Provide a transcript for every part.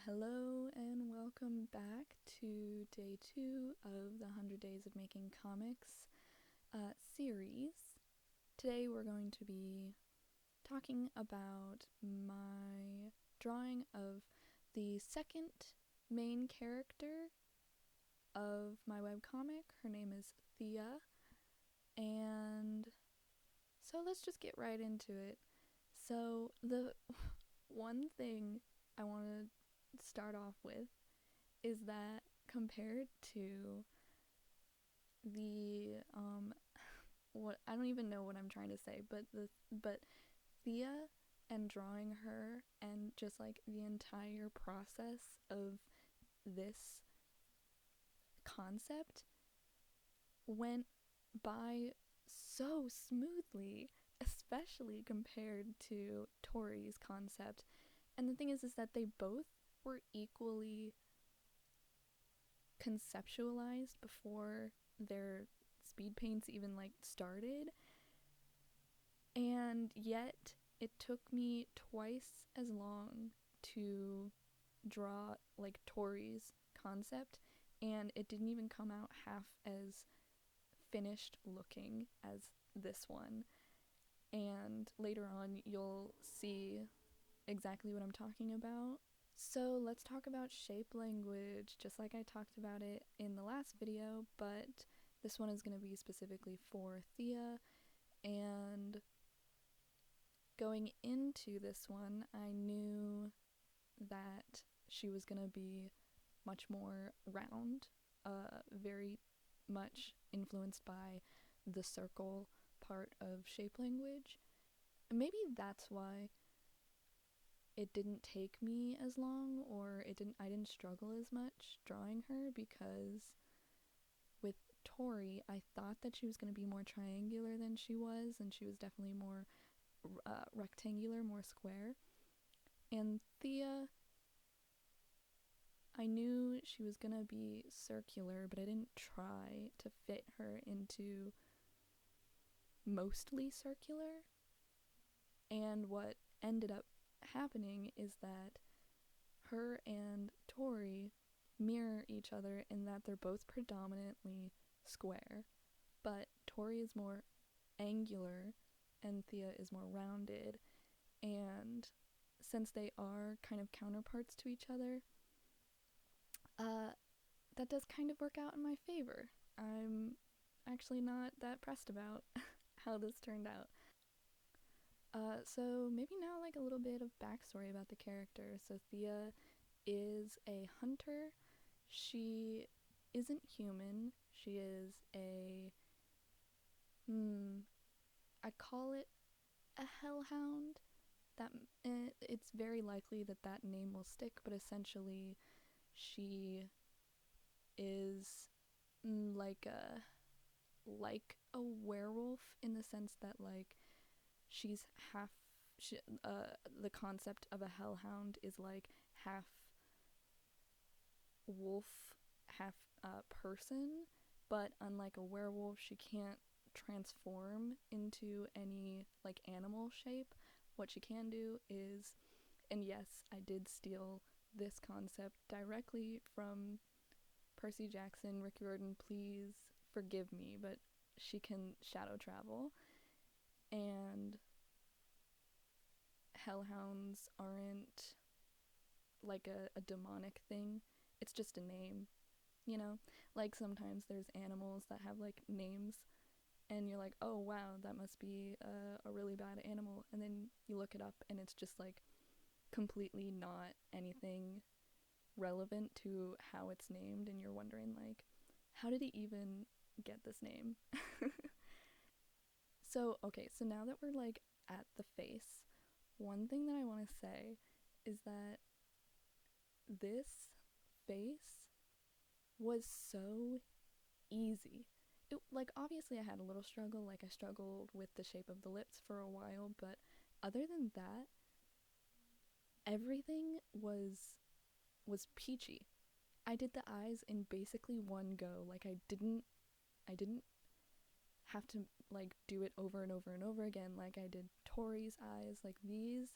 Hello and welcome back to day 2 of the 100 Days of Making Comics series. Today we're going to be talking about my drawing of the second main character of my webcomic. Her name is Thea, and so let's just get right into it. So the one thing I want to start off with is that compared to the what I don't even know what I'm trying to say, but Thea and drawing her and just like the entire process of this concept went by so smoothly, especially compared to Tori's concept. And the thing is that they both were equally conceptualized before their speed paints even like started, and yet it took me twice as long to draw like Tori's concept, and it didn't even come out half as finished looking as this one. And later on you'll see exactly what I'm talking about. So let's talk about shape language, just like I talked about it in the last video, but this one is going to be specifically for Thea. And going into this one, I knew that she was going to be much more round, very much influenced by the circle part of shape language. And maybe that's why it didn't take me as long, or I didn't struggle as much drawing her, because with Tori I thought that she was going to be more triangular than she was, and she was definitely more rectangular, more square. And Thea, I knew she was going to be circular, but I didn't try to fit her into mostly circular. And what ended up happening is that her and Tori mirror each other in that they're both predominantly square, but Tori is more angular and Thea is more rounded. And since they are kind of counterparts to each other, that does kind of work out in my favor. I'm actually not that pressed about how this turned out. So maybe now like a little bit of backstory about the character. So Thea is a hunter. She isn't human. She is I call it a hellhound. That it's very likely that that name will stick, but essentially she is like a werewolf, in the sense that like she's half she, the concept of a hellhound is like half wolf, half person, but unlike a werewolf, she can't transform into any like animal shape. What she can do is, and yes, I did steal this concept directly from Percy Jackson. Rick Riordan, please forgive me, but she can shadow travel. And hellhounds aren't like a demonic thing, it's just a name, you know? Like sometimes there's animals that have like names, and you're like, oh wow, that must be a really bad animal. And then you look it up, and it's just like completely not anything relevant to how it's named, and you're wondering like, how did he even get this name? So okay, so now that we're like at the face, one thing that I want to say is that this face was so easy. It, like, obviously I had a little struggle, like I struggled with the shape of the lips for a while, but other than that, everything was peachy. I did the eyes in basically one go. Like I didn't have to like do it over and over and over again like I did Tori's eyes. Like these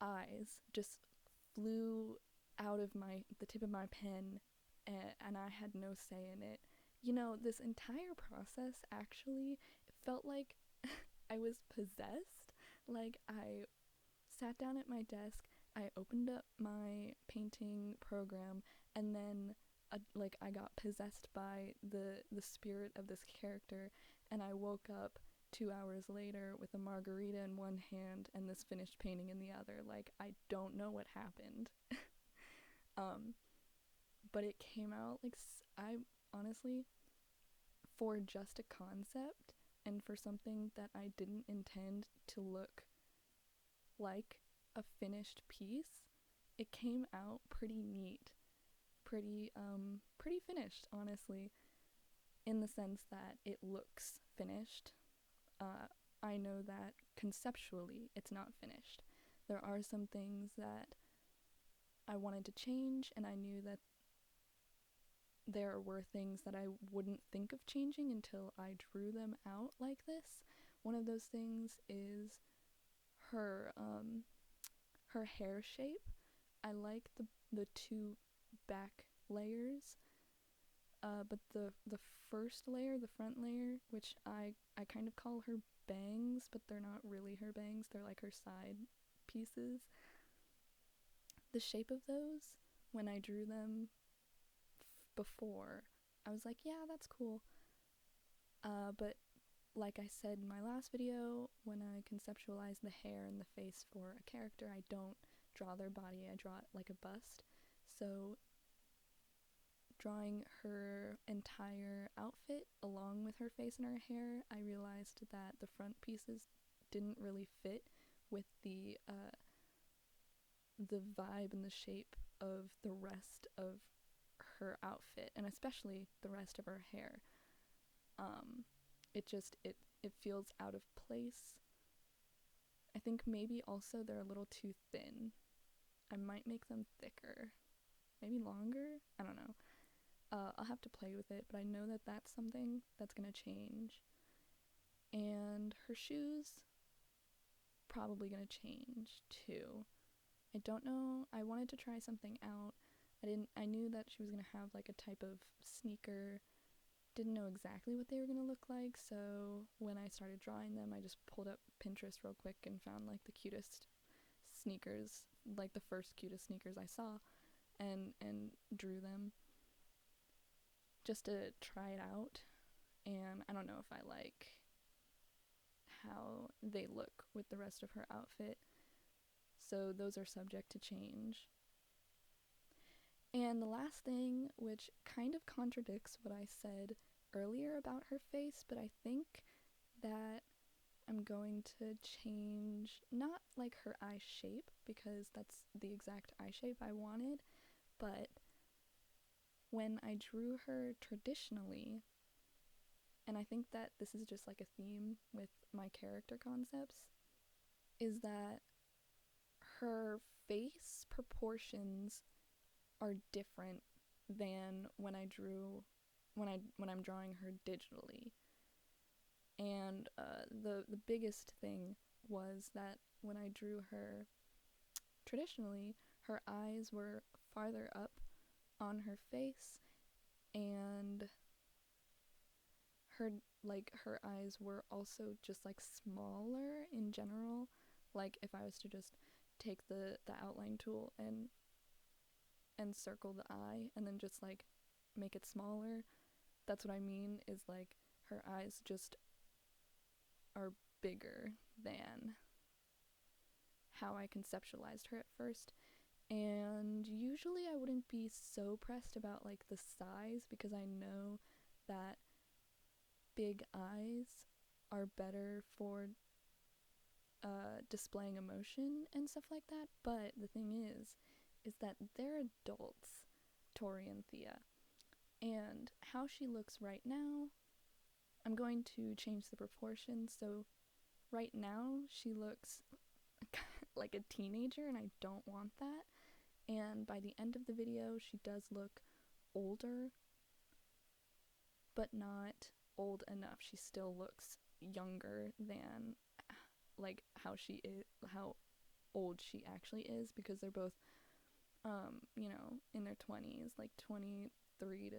eyes just flew out of the tip of my pen, and I had no say in it. You know, this entire process actually felt like I was possessed. Like, I sat down at my desk, I opened up my painting program, and then like I got possessed by the spirit of this character, and I woke up 2 hours later with a margarita in one hand and this finished painting in the other. Like, I don't know what happened. But it came out like, I honestly, for just a concept and for something that I didn't intend to look like a finished piece, it came out pretty neat, pretty finished, honestly, in the sense that it looks finished. I know that conceptually it's not finished. There are some things that I wanted to change, and I knew that there were things that I wouldn't think of changing until I drew them out like this. One of those things is her her hair shape. I like the two back layers, but the first layer, the front layer, which I kind of call her bangs, but they're not really her bangs, they're like her side pieces. The shape of those, when I drew them before, I was like, yeah, that's cool. But like I said in my last video, when I conceptualize the hair and the face for a character, I don't draw their body, I draw it like a bust. So drawing her entire outfit along with her face and her hair, I realized that the front pieces didn't really fit with the vibe and the shape of the rest of her outfit, and especially the rest of her hair. It feels out of place. I think maybe also they're a little too thin. I might make them thicker, maybe longer. I don't know. I'll have to play with it, but I know that that's something that's gonna change. And her shoes, probably gonna change too. I don't know. I wanted to try something out. I knew that she was gonna have like a type of sneaker. Didn't know exactly what they were gonna look like, so when I started drawing them, I just pulled up Pinterest real quick and found like the cutest sneakers, like the first cutest sneakers I saw, and drew them just to try it out. And I don't know if I like how they look with the rest of her outfit, so those are subject to change. And the last thing, which kind of contradicts what I said earlier about her face, but I think that I'm going to change, not like her eye shape, because that's the exact eye shape I wanted, but when I drew her traditionally, and I think that this is just like a theme with my character concepts, is that her face proportions are different than when I'm drawing her digitally. And the biggest thing was that when I drew her traditionally, her eyes were farther up on her face, and her eyes were also just like smaller in general. Like, if I was to just take the outline tool and circle the eye and then just like make it smaller, that's what I mean, is like her eyes just are bigger than how I conceptualized her at first. And usually I wouldn't be so pressed about like the size, because I know that big eyes are better for displaying emotion and stuff like that. But the thing is that they're adults, Tori and Thea, and how she looks right now, I'm going to change the proportions. So right now she looks like a teenager, and I don't want that. And by the end of the video, she does look older, but not old enough. She still looks younger than like how old she actually is, because they're both in their 20s, like 23 to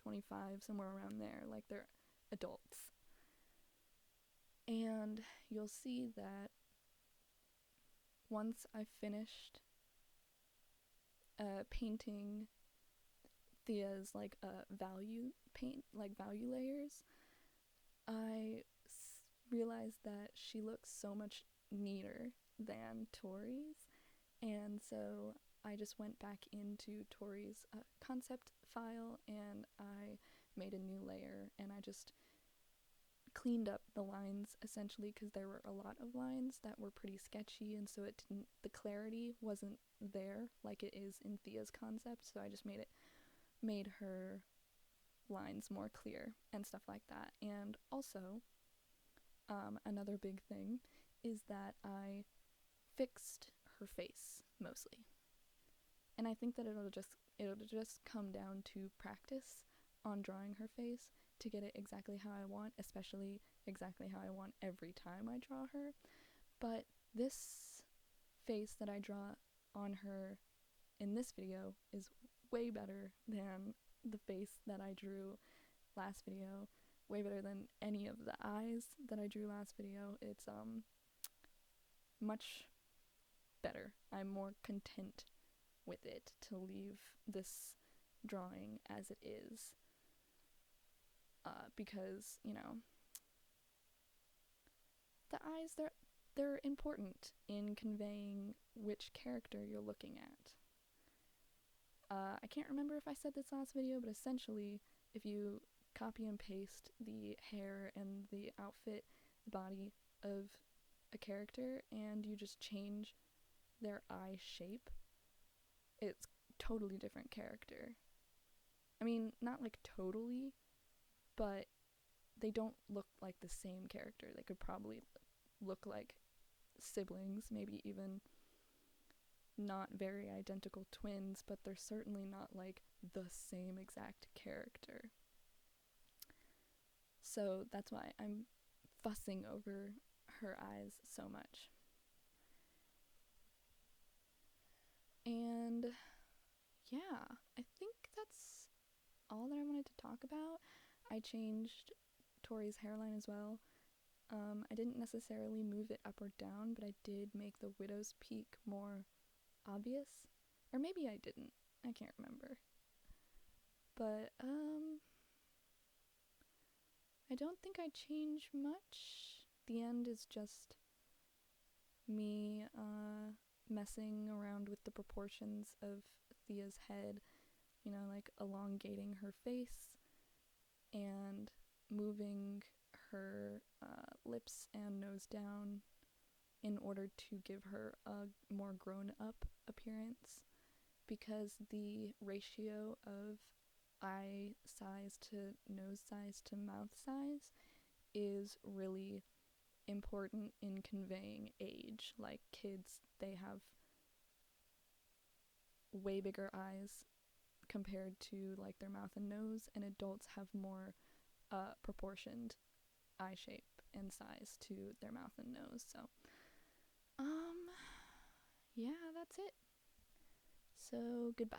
25, somewhere around there, like they're adults. And you'll see that once I finished painting Thea's like value layers, I realized that she looks so much neater than Tori's, and so I just went back into Tori's concept file and I made a new layer, and I just cleaned up the lines essentially, because there were a lot of lines that were pretty sketchy, and so the clarity wasn't there like it is in Thea's concept, so I just made her lines more clear and stuff like that. And also, another big thing is that I fixed her face mostly. And I think that it'll just come down to practice on drawing her face to get it exactly how I want, especially exactly how I want every time I draw her. But this face that I draw on her in this video is way better than the face that I drew last video, way better than any of the eyes that I drew last video. It's much better. I'm more content with it to leave this drawing as it is, because the eyes, they're important in conveying which character you're looking at. I can't remember if I said this last video, but essentially, if you copy and paste the hair and the outfit, the body of a character, and you just change their eye shape, it's totally different character. I mean, not like totally, but they don't look like the same character. They could probably look like siblings, maybe even not very identical twins, but they're certainly not like the same exact character. So that's why I'm fussing over her eyes so much. And yeah, I think that's all that I wanted to talk about. I changed Tori's hairline as well. I didn't necessarily move it up or down, but I did make the widow's peak more obvious. Or maybe I didn't. I can't remember. But, I don't think I changed much. The end is just me, messing around with the proportions of Thea's head, like elongating her face and moving her lips and nose down in order to give her a more grown-up appearance, because the ratio of eye size to nose size to mouth size is really important in conveying age. Like kids, they have way bigger eyes compared to like their mouth and nose, and adults have more proportioned eye shape and size to their mouth and nose. So yeah, that's it. So goodbye.